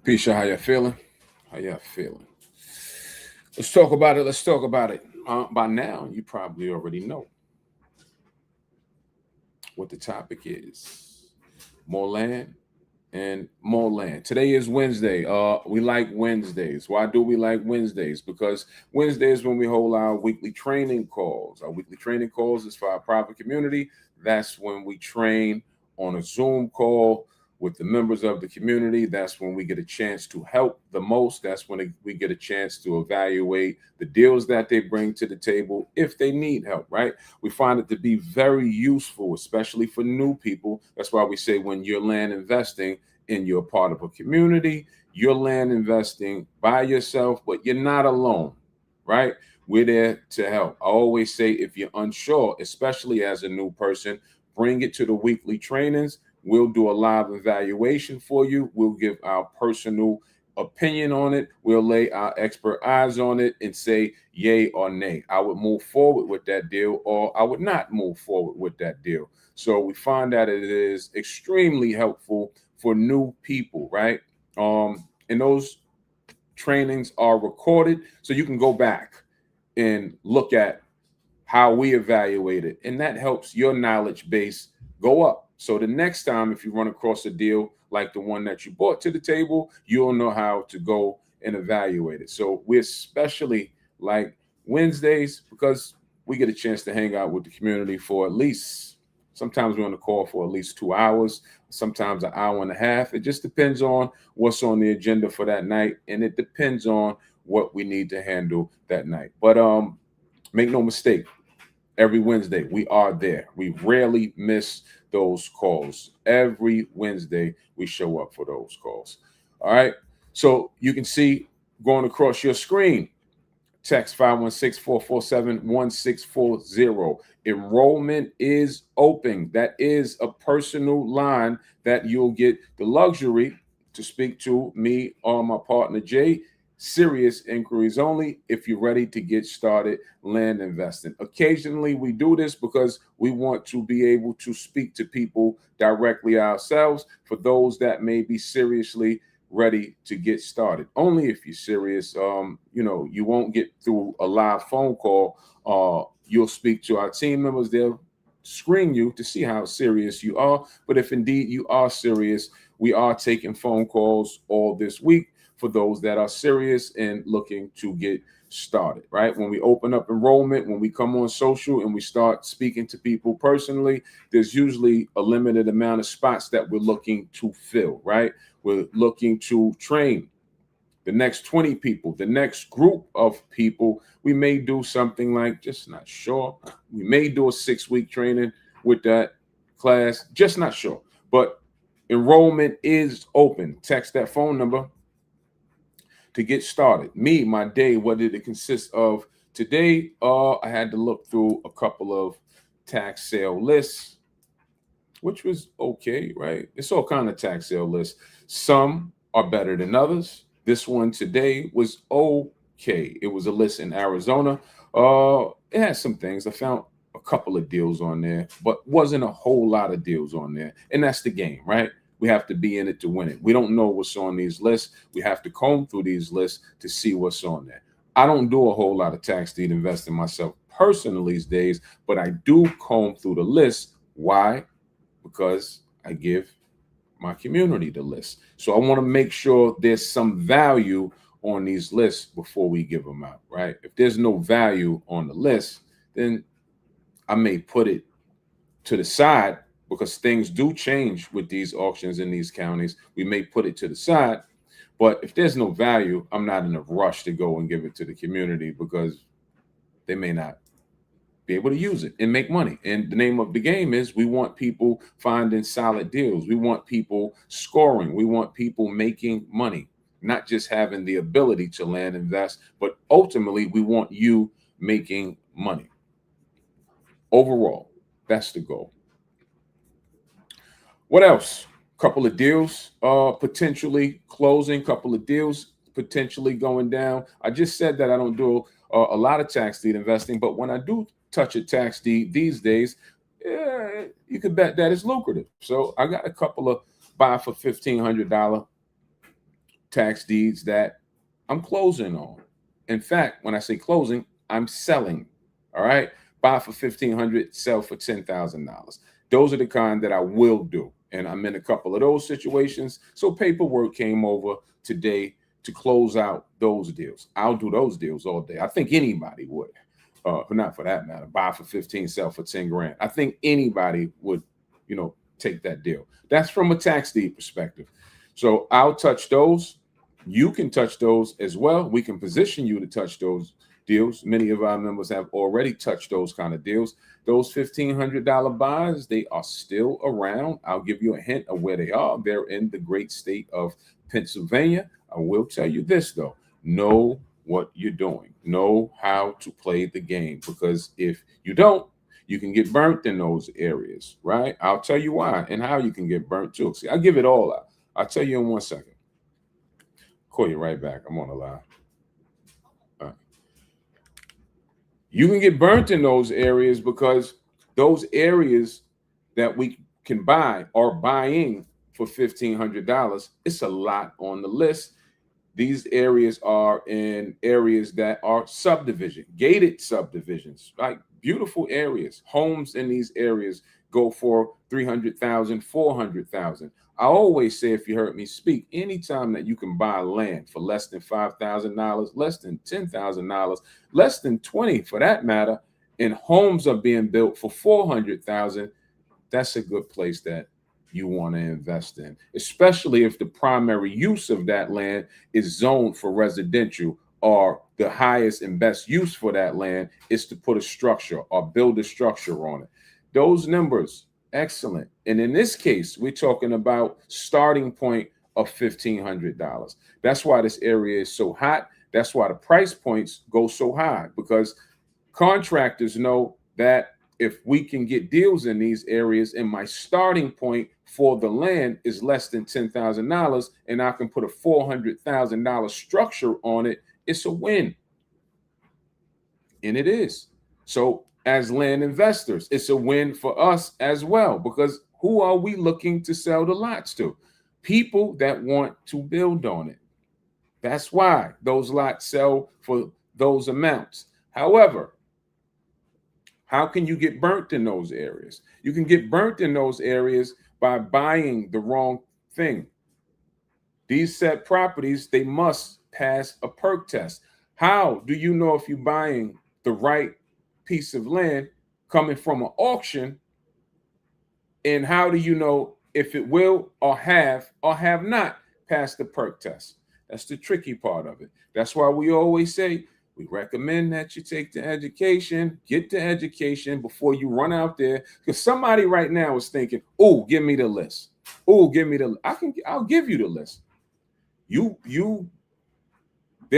Pisha, how you feeling? How you feeling? Let's talk about it. Let's talk about it. By now, you probably already know what the topic is. More land and more land. Today is Wednesday. We like Wednesdays. Why do we like Wednesdays? Because Wednesday is when we hold our weekly training calls. Our weekly training calls is for our private community. That's when we train on a Zoom call with the members of the community. That's when we get a chance to help the most. That's when we get a chance to evaluate the deals that they bring to the table if they need help, right? We find it to be very useful, especially for new people. That's why we say when you're land investing and you're part of a community, you're land investing by yourself, but you're not alone, right? We're there to help. I always say if you're unsure, especially as a new person, bring it to the weekly trainings. We'll do a live evaluation for you. We'll give our personal opinion on it. We'll lay our expert eyes on it and say yay or nay. I would move forward with that deal or I would not move forward with that deal. So we find that it is extremely helpful for new people, right? And those trainings are recorded so you can go back and look at how we evaluate it. And that helps your knowledge base go up. So the next time, if you run across a deal like the one that you brought to the table, you'll know how to go and evaluate it. So we especially like Wednesdays because we get a chance to hang out with the community for at least, sometimes we're on the call for at least 2 hours, sometimes an hour and a half. It just depends on what's on the agenda for that night. And it depends on what we need to handle that night. But make no mistake, every Wednesday we are there. We rarely miss those calls. Every Wednesday we show up for those calls. All right. So you can see going across your screen, text 516-447-1640. Enrollment is open. That is a personal line that you'll get the luxury to speak to me or my partner Jay. Serious inquiries only if you're ready to get started land investing. Occasionally we do this because we want to be able to speak to people directly ourselves for those that may be seriously ready to get started. Only if you're serious. You won't get through a live phone call. You'll speak to our team members. They'll screen you to see how serious you are. But if indeed you are serious, we are taking phone calls all this week for those that are serious and looking to get started, right? When we open up enrollment, when we come on social and we start speaking to people personally, there's usually a limited amount of spots that we're looking to fill, right? We're looking to train the next 20 people, the next group of people. We may do something like, just not sure. We may do a 6-week training with that class, just not sure. But enrollment is open. Text that phone number to get started. My day, what did it consist of? Today, I had to look through a couple of tax sale lists, which was okay, right? It's all kind of tax sale lists. Some are better than others. This one today was okay. It was a list in Arizona. It had some things. I found a couple of deals on there, but wasn't a whole lot of deals on there. And that's the game, right? We have to be in it to win it. We don't know what's on these lists. We have to comb through these lists to see what's on there. I don't do a whole lot of tax deed investing myself personally these days, but I do comb through the list. Why? Because I give my community the list. So I want to make sure there's some value on these lists before we give them out, right? If there's no value on the list, then I may put it to the side because things do change with these auctions in these counties. We may put it to the side, but if there's no value, I'm not in a rush to go and give it to the community because they may not be able to use it and make money. And the name of the game is we want people finding solid deals. We want people scoring. We want people making money, not just having the ability to land invest, but ultimately we want you making money. Overall, that's the goal. What else? Couple of deals potentially closing, couple of deals potentially going down. I just said that I don't do a lot of tax deed investing, but when I do touch a tax deed these days, you could bet that it's lucrative. So I got a couple of buy for $1,500 tax deeds that I'm closing on. In fact, when I say closing, I'm selling. All right. Buy for $1,500, sell for $10,000. Those are the kind that I will do. And I'm in a couple of those situations. So paperwork came over today to close out those deals. I'll do those deals all day. I think anybody would. But not for that matter. Buy for 15, sell for 10 grand. I think anybody would, take that deal. That's from a tax deed perspective. So I'll touch those. You can touch those as well. We can position you to touch those deals. Many of our members have already touched those kind of deals. Those $1,500 buys, they are still around. I'll give you a hint of where they are. They're in the great state of Pennsylvania. I will tell you this, though. Know what you're doing. Know how to play the game, because if you don't, you can get burnt in those areas, right? I'll tell you why and how you can get burnt too. See, I'll give it all out. I'll tell you in 1 second. Call you right back. I'm on the line. You can get burnt in those areas because those areas that we can buy are buying for $1,500. It's a lot on the list. These areas are in areas that are subdivision, gated subdivisions, like beautiful areas. Homes in these areas go for $300,000, $400,000. I always say, if you heard me speak, anytime that you can buy land for less than $5,000, less than $10,000, less than 20 for that matter, and homes are being built for $400,000, that's a good place that you want to invest in, especially if the primary use of that land is zoned for residential, or the highest and best use for that land is to put a structure or build a structure on it. Those numbers, excellent. And in this case, we're talking about starting point of $1,500. That's why this area is so hot. That's why the price points go so high, because contractors know that if we can get deals in these areas and my starting point for the land is less than $10,000 and I can put a $400,000 structure on it, it's a win. And it is. So as land investors, it's a win for us as well, because who are we looking to sell the lots to? People that want to build on it. That's why those lots sell for those amounts. However, how can you get burnt in those areas? You can get burnt in those areas by buying the wrong thing. These set properties, they must pass a perk test. How do you know if you're buying the right piece of land coming from an auction? And how do you know if it will or have not passed the perk test? That's the tricky part of it. That's why we always say, we recommend that you take the education, get the education before you run out there. Because somebody right now is thinking, oh, give me the list. Oh, give me the, I'll give you the list. They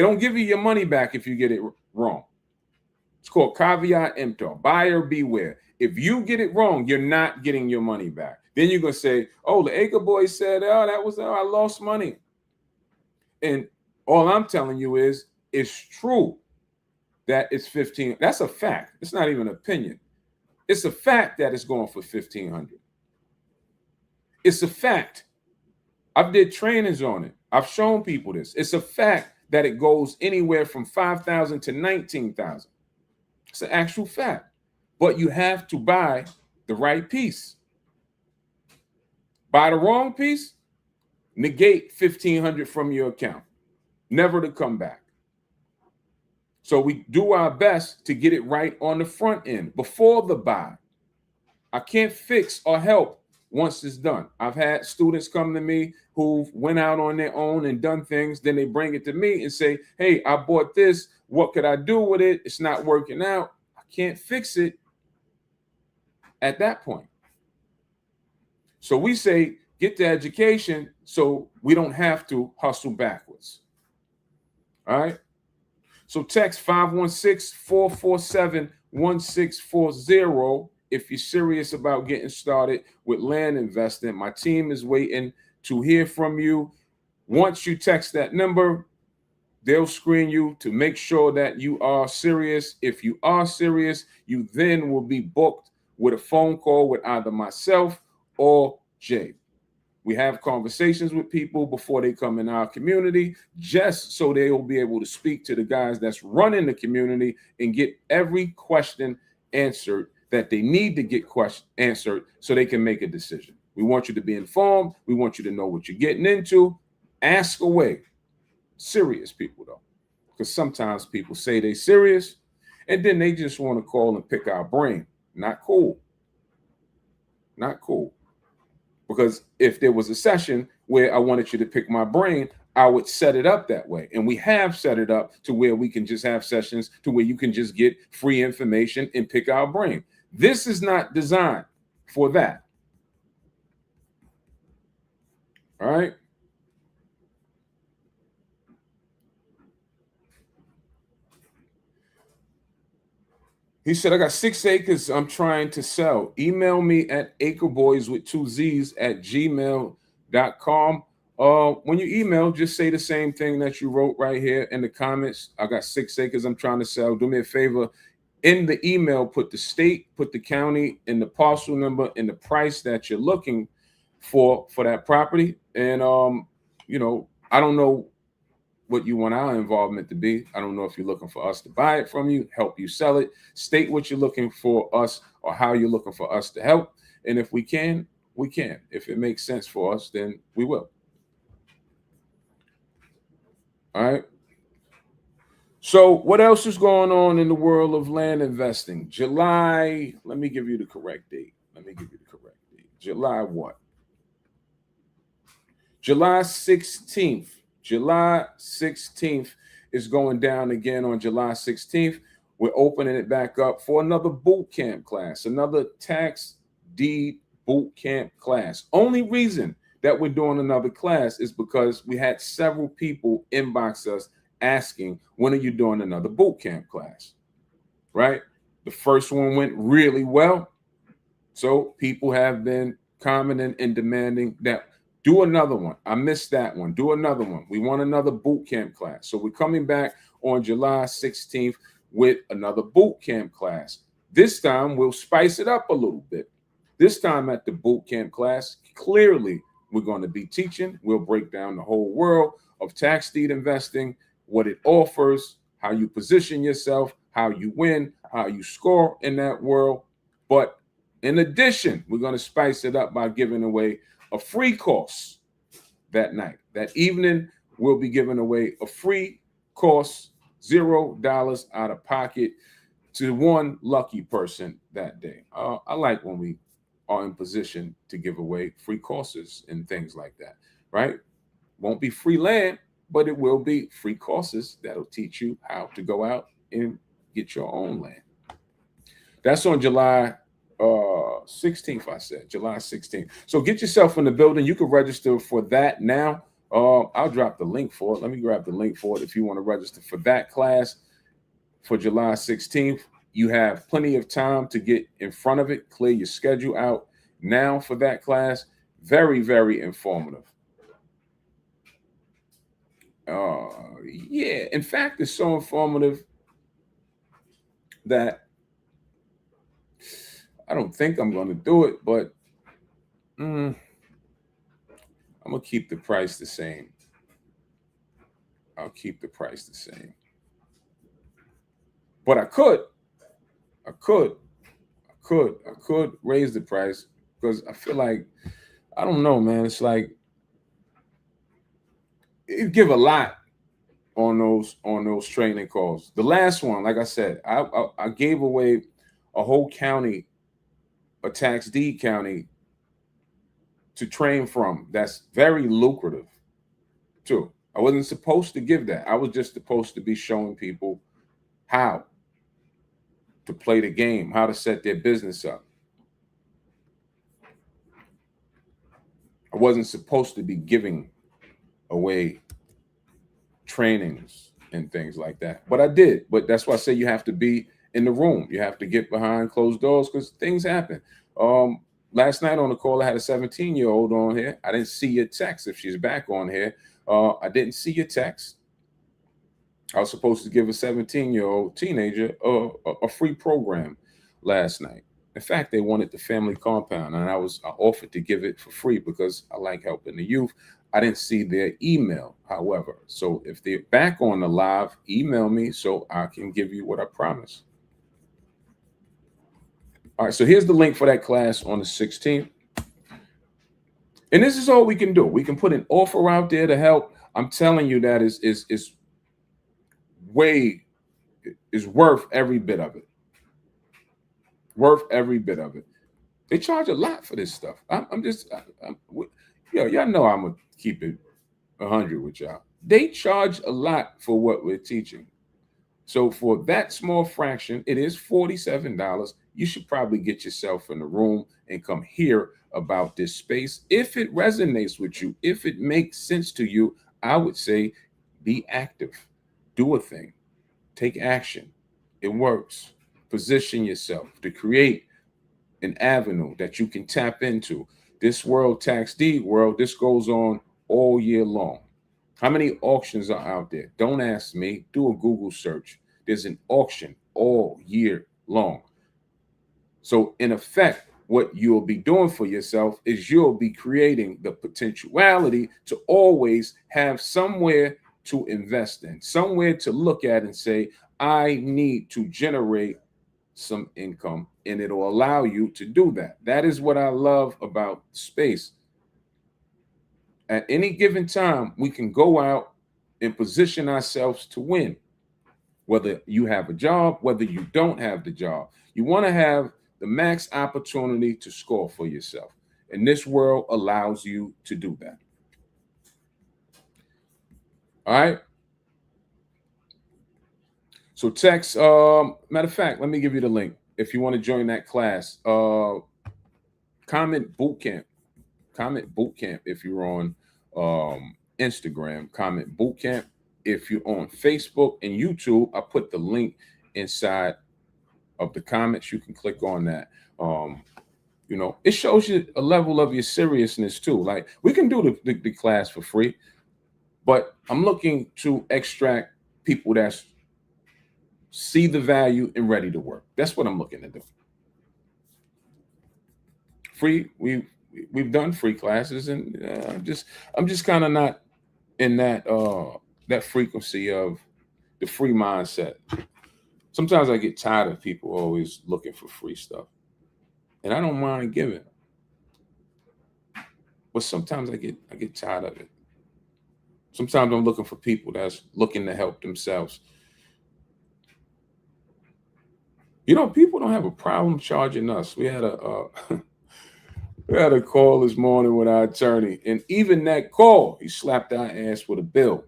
don't give you your money back if you get it wrong. It's called caveat emptor, buyer beware. If you get it wrong, you're not getting your money back. Then you're going to say, oh, the Acre boy said, I lost money. And all I'm telling you is, it's true that it's 15. That's a fact. It's not even an opinion. It's a fact that it's going for 1,500. It's a fact. I've did trainings on it. I've shown people this. It's a fact that it goes anywhere from 5,000 to 19,000. It's an actual fact. But you have to buy the right piece. Buy the wrong piece, negate 1,500 from your account, never to come back. So we do our best to get it right on the front end before the buy. I can't fix or help once it's done. I've had students come to me who went out on their own and done things. Then they bring it to me and say, hey, I bought this. What could I do with it? It's not working out. I can't fix it at that point. So we say, get the education so we don't have to hustle backwards. All right. So text 516-447-1640 if you're serious about getting started with land investing. My team is waiting to hear from you. Once you text that number, they'll screen you to make sure that you are serious. If you are serious, you then will be booked with a phone call with either myself or Jay. We have conversations with people before they come in our community, just so they will be able to speak to the guys that's running the community and get every question answered that they need to get answered so they can make a decision. We want you to be informed. We want you to know what you're getting into. Ask away. Serious people, though, because sometimes people say they serious and then they just want to call and pick our brain. Not cool. Not cool. Because if there was a session where I wanted you to pick my brain, I would set it up that way. And we have set it up to where we can just have sessions to where you can just get free information and pick our brain. This is not designed for that. All right. He said, I got 6 acres I'm trying to sell. Email me at acreboys with 2 Z's at gmail.com. When you email, just say the same thing that you wrote right here in the comments. I got 6 acres I'm trying to sell. Do me a favor. In the email, put the state, put the county, and the parcel number and the price that you're looking for that property. And, I don't know what you want our involvement to be. I don't know if you're looking for us to buy it from you, help you sell it. State what you're looking for us or how you're looking for us to help. And if we can, we can. If it makes sense for us, then we will. All right. So what else is going on in the world of land investing? July, let me give you the correct date. July what? July 16th. July 16th is going down again on July 16th. We're opening it back up for another boot camp class, another tax deed boot camp class. Only reason that we're doing another class is because we had several people inbox us asking, when are you doing another boot camp class? Right? The first one went really well. So people have been commenting and demanding that do another one. I missed that one. Do another one. We want another boot camp class. So we're coming back on July 16th with another boot camp class. This time we'll spice it up a little bit. This time at the boot camp class, clearly we're going to be teaching. We'll break down the whole world of tax deed investing, what it offers, how you position yourself, how you win, how you score in that world. But in addition, we're going to spice it up by giving away a free course that night. That evening, we'll be giving away a free course, $0 out of pocket to one lucky person that day. I like when we are in position to give away free courses and things like that, right? Won't be free land, but it will be free courses that'll teach you how to go out and get your own land. That's on July 16th, I said, July 16th. So get yourself in the building. You can register for that now. I'll drop the link for it. Let me grab the link for it. If you want to register for that class for July 16th, you have plenty of time to get in front of it, clear your schedule out now for that class. Very, very informative. Yeah, in fact, it's so informative that I don't think I'm going to do it, but I'm going to keep the price the same. I'll keep the price the same. But I could raise the price because I feel like, I don't know, man. It's like you give a lot on those training calls. The last one, like I said, I gave away a whole county, a tax deed county to train from. That's very lucrative too. I wasn't supposed to give that. I was just supposed to be showing people how to play the game, how to set their business up. I wasn't supposed to be giving away trainings and things like that, but I did. But that's why I say you have to be in the room. You have to get behind closed doors because things happen. Last night on the call, I had a 17-year-old on here. I didn't see your text. If she's back on here, I didn't see your text. I was supposed to give a 17-year-old teenager a free program last night. In fact, they wanted the family compound, and I offered to give it for free because I like helping the youth. I didn't see their email, however. So if they're back on the live, email me so I can give you what I promised. All right, so here's the link for that class on the 16th. And this is all we can do. We can put an offer out there to help. I'm telling you that is way is worth every bit of it. Worth every bit of it. They charge a lot for this stuff. Y'all know I'm gonna keep it 100 with y'all. They charge a lot for what we're teaching. So for that small fraction, it is $47. You should probably get yourself in the room and come hear about this space. If it resonates with you, if it makes sense to you, I would say be active, do a thing, take action. It works. Position yourself to create an avenue that you can tap into. This world, tax deed world, this goes on all year long. How many auctions are out there? Don't ask me. Do a Google search. There's an auction all year long. So in effect, what you'll be doing for yourself is you'll be creating the potentiality to always have somewhere to invest in, somewhere to look at and say, I need to generate some income, and it'll allow you to do that. That is what I love about space. At any given time, we can go out and position ourselves to win. Whether you have a job, whether you don't have the job, you want to have the max opportunity to score for yourself. And this world allows you to do that. All right. So text, matter of fact, let me give you the link. If you want to join that class, comment bootcamp. Comment bootcamp if you're on Instagram. Comment bootcamp. If you're on Facebook and YouTube, I put the link inside of the comments. You can click on that. It shows you a level of your seriousness too. Like we can do the class for free, but I'm looking to extract people that see the value and ready to work. That's what I'm looking to do. Free. We've done free classes, and I'm just kind of not in that frequency of the free mindset. Sometimes I get tired of people always looking for free stuff, and I don't mind giving, but sometimes I get tired of it. Sometimes I'm looking for people that's looking to help themselves. People don't have a problem charging us. We had a call this morning with our attorney, and even that call, he slapped our ass with a bill.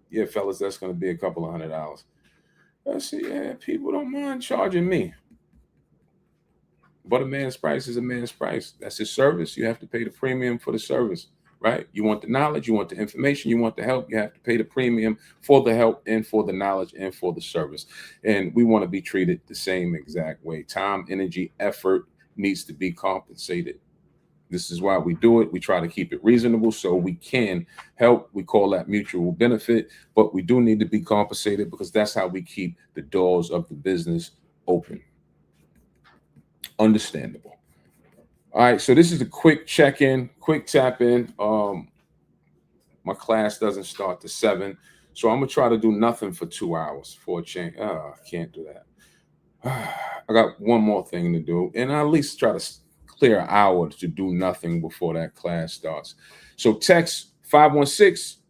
Yeah, fellas, that's going to be a couple of $100. I said, yeah, people don't mind charging me. But a man's price is a man's price. That's his service. You have to pay the premium for the service, right? You want the knowledge, you want the information, you want the help. You have to pay the premium for the help and for the knowledge and for the service. And we want to be treated the same exact way. Time, energy, effort needs to be compensated. This is why we do it. We try to keep it reasonable so we can help. We call that mutual benefit, but we do need to be compensated because that's how we keep the doors of the business open. Understandable. All right, so this is a quick check-in, quick tap-in. My class doesn't start to 7, so I'm gonna try to do nothing for 2 hours for a change. I can't do that. I got one more thing to do, and I at least try to clear an hour to do nothing before that class starts. So text 516.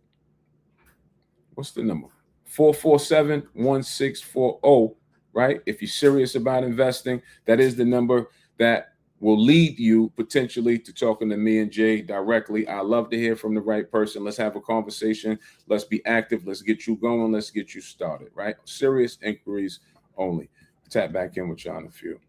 What's the number? 447-1640. Right? If you're serious about investing, that is the number that will lead you potentially to talking to me and Jay directly. I love to hear from the right person. Let's have a conversation. Let's be active. Let's get you going. Let's get you started. Right? Serious inquiries only. Tap back in with y'all in a few.